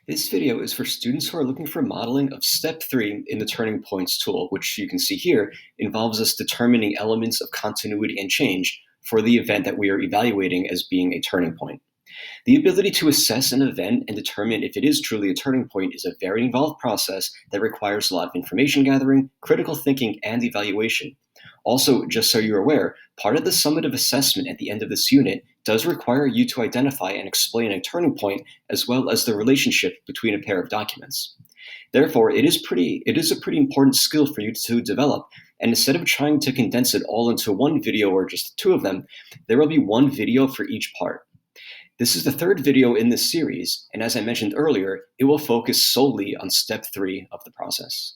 This video is for students who are looking for modeling of step 3 in the turning points tool, which you can see here involves us determining elements of continuity and change for the event that we are evaluating as being a turning point. The ability to assess an event and determine if it is truly a turning point is a very involved process that requires a lot of information gathering, critical thinking, and evaluation. Also, just so you're aware, part of the summative assessment at the end of this unit does require you to identify and explain a turning point as well as the relationship between a pair of documents. Therefore, it is a pretty important skill for you to develop, and instead of trying to condense it all into one video or just two of them, there will be one video for each part. This is the third video in this series, and as I mentioned earlier, it will focus solely on step 3 of the process.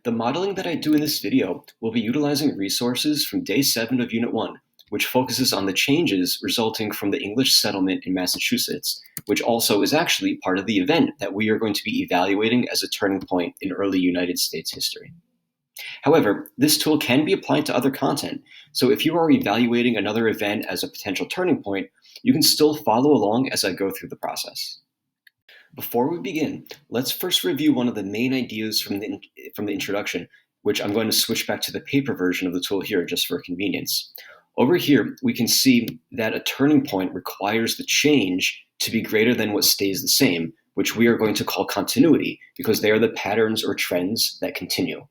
The modeling that I do in this video will be utilizing resources from day 7 of Unit 1, which focuses on the changes resulting from the English settlement in Massachusetts, which also is actually part of the event that we are going to be evaluating as a turning point in early United States history. However, this tool can be applied to other content, so if you are evaluating another event as a potential turning point, you can still follow along as I go through the process. Before we begin, let's first review one of the main ideas from the introduction, which I'm going to switch back to the paper version of the tool here just for convenience. Over here, we can see that a turning point requires the change to be greater than what stays the same, which we are going to call continuity, because they are the patterns or trends that continue.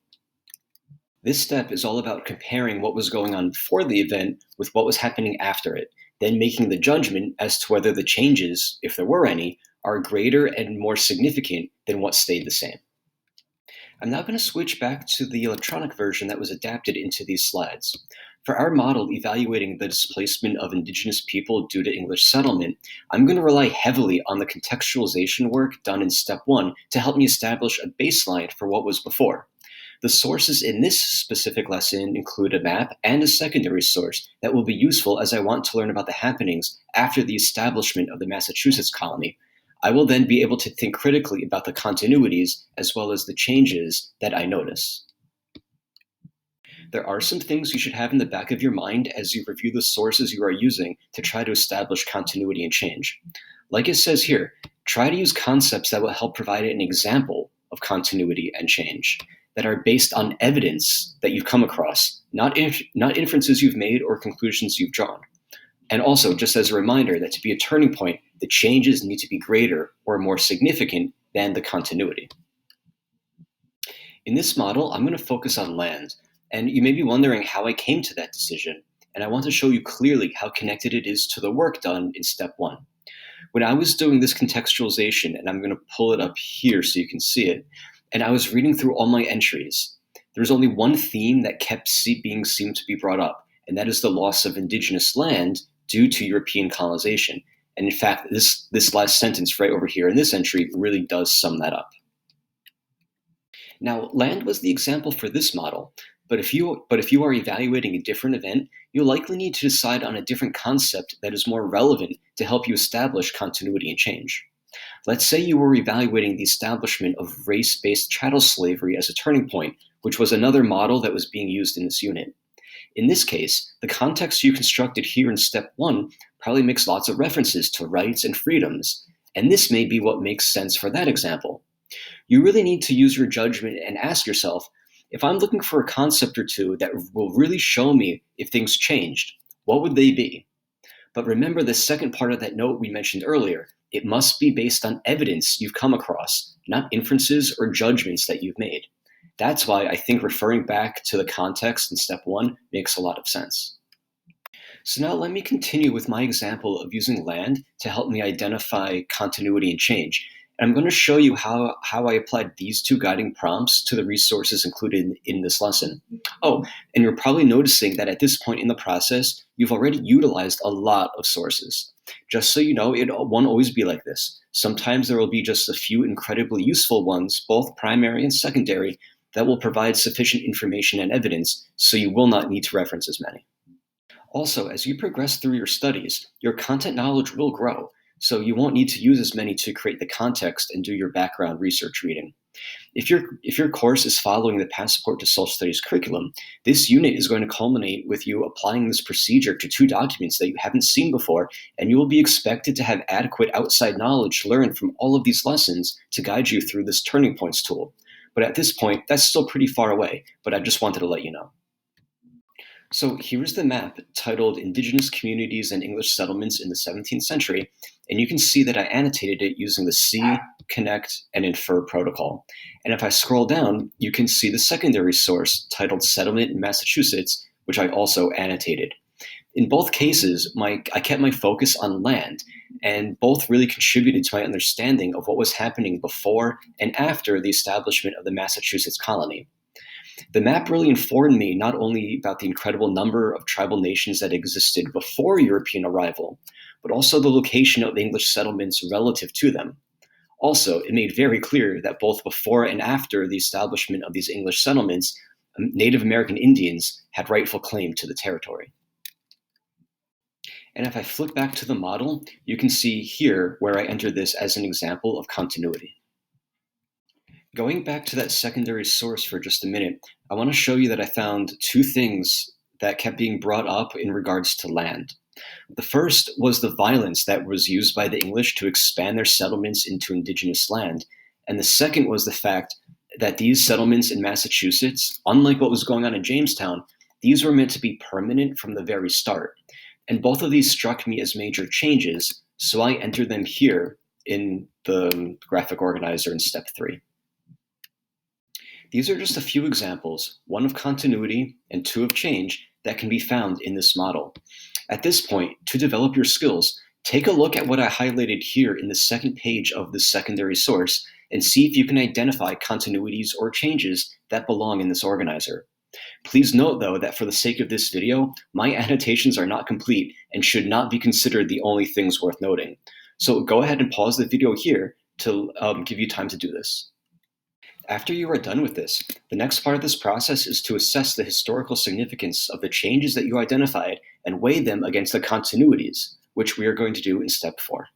This step is all about comparing what was going on before the event with what was happening after it, then making the judgment as to whether the changes, if there were any, are greater and more significant than what stayed the same. I'm now going to switch back to the electronic version that was adapted into these slides. For our model evaluating the displacement of Indigenous people due to English settlement, I'm going to rely heavily on the contextualization work done in step 1 to help me establish a baseline for what was before. The sources in this specific lesson include a map and a secondary source that will be useful as I want to learn about the happenings after the establishment of the Massachusetts colony. I will then be able to think critically about the continuities as well as the changes that I notice. There are some things you should have in the back of your mind as you review the sources you are using to try to establish continuity and change. Like it says here, try to use concepts that will help provide an example of continuity and change that are based on evidence that you've come across, not inferences you've made or conclusions you've drawn. And also, just as a reminder that to be a turning point, the changes need to be greater or more significant than the continuity. In this model, I'm going to focus on land, and you may be wondering how I came to that decision, and I want to show you clearly how connected it is to the work done in step 1. When I was doing this contextualization, and I'm going to pull it up here so you can see it, and I was reading through all my entries, there was only one theme that kept being seemed to be brought up, and that is the loss of indigenous land due to European colonization. And in fact, this last sentence right over here in this entry really does sum that up. Now, land was the example for this model, but if you are evaluating a different event, you'll likely need to decide on a different concept that is more relevant to help you establish continuity and change. Let's say you were evaluating the establishment of race-based chattel slavery as a turning point, which was another model that was being used in this unit. In this case, the context you constructed here in step 1 probably makes lots of references to rights and freedoms, and this may be what makes sense for that example. You really need to use your judgment and ask yourself, if I'm looking for a concept or two that will really show me if things changed, what would they be? But remember the second part of that note we mentioned earlier. It must be based on evidence you've come across, not inferences or judgments that you've made. That's why I think referring back to the context in step 1 makes a lot of sense. So now let me continue with my example of using land to help me identify continuity and change. And I'm going to show you how I applied these two guiding prompts to the resources included in this lesson. Oh, and you're probably noticing that at this point in the process, you've already utilized a lot of sources. Just so you know, it won't always be like this. Sometimes there will be just a few incredibly useful ones, both primary and secondary, that will provide sufficient information and evidence, so you will not need to reference as many. Also, as you progress through your studies, your content knowledge will grow, so you won't need to use as many to create the context and do your background research reading. If your course is following the Passport to Social Studies curriculum, this unit is going to culminate with you applying this procedure to two documents that you haven't seen before, and you will be expected to have adequate outside knowledge learned from all of these lessons to guide you through this Turning Points tool. But at this point, that's still pretty far away, but I just wanted to let you know. So here's the map titled Indigenous Communities and English Settlements in the 17th Century, and you can see that I annotated it using the See, Connect, and Infer protocol. And if I scroll down, you can see the secondary source titled Settlement in Massachusetts, which I also annotated. In both cases, I kept my focus on land, and both really contributed to my understanding of what was happening before and after the establishment of the Massachusetts colony. The map really informed me not only about the incredible number of tribal nations that existed before European arrival, but also the location of English settlements relative to them. Also, it made very clear that both before and after the establishment of these English settlements, Native American Indians had rightful claim to the territory. And if I flip back to the model, you can see here where I entered this as an example of continuity. Going back to that secondary source for just a minute, I want to show you that I found two things that kept being brought up in regards to land. The first was the violence that was used by the English to expand their settlements into indigenous land. And the second was the fact that these settlements in Massachusetts, unlike what was going on in Jamestown, these were meant to be permanent from the very start. And both of these struck me as major changes, so I entered them here in the graphic organizer in step 3. These are just a few examples, one of continuity and two of change, that can be found in this model. At this point, to develop your skills, take a look at what I highlighted here in the second page of this secondary source and see if you can identify continuities or changes that belong in this organizer. Please note, though, that for the sake of this video, my annotations are not complete and should not be considered the only things worth noting. So go ahead and pause the video here to give you time to do this. After you are done with this, the next part of this process is to assess the historical significance of the changes that you identified and weigh them against the continuities, which we are going to do in step 4.